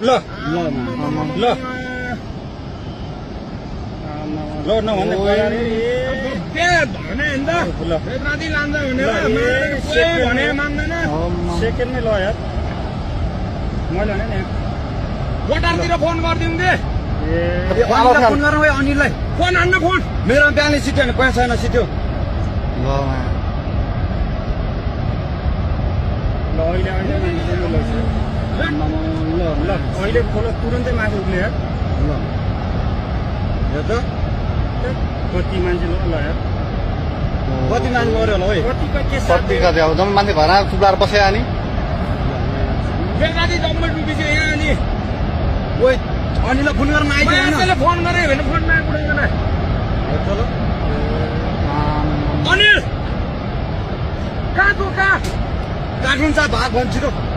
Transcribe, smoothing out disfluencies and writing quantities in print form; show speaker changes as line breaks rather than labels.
ल ल ल नभन्दै सेकेन्डमै ल यार मैले भने नि
गोटारतिर फोन गरिदिउँ दे
फोन गरौँ है अनिललाई
फोन हान्न फोन
मेरो बिहानै सिट्यो भने पैसा छैन सिट्यो ल अहिले ल अहिले खोल तुरन्तै माथि उक्ले यार ल यो त कति मान्छे ल यार कति मान्छे मऱ्यो होला है
कतिका अब जम्मै मान्छे घरमा चुप्लाएर बस्यो अनि
बेकारी जम्मै डुबिसक्यो यहाँ अनि
ओइ अनिललाई फोन गर्न आइदियो
फोन गरे भने फोनमा आइपुग्दैन
चलो
अनिल कहाँ तँ कहाँ
काठमाडौँ भाग भन्छु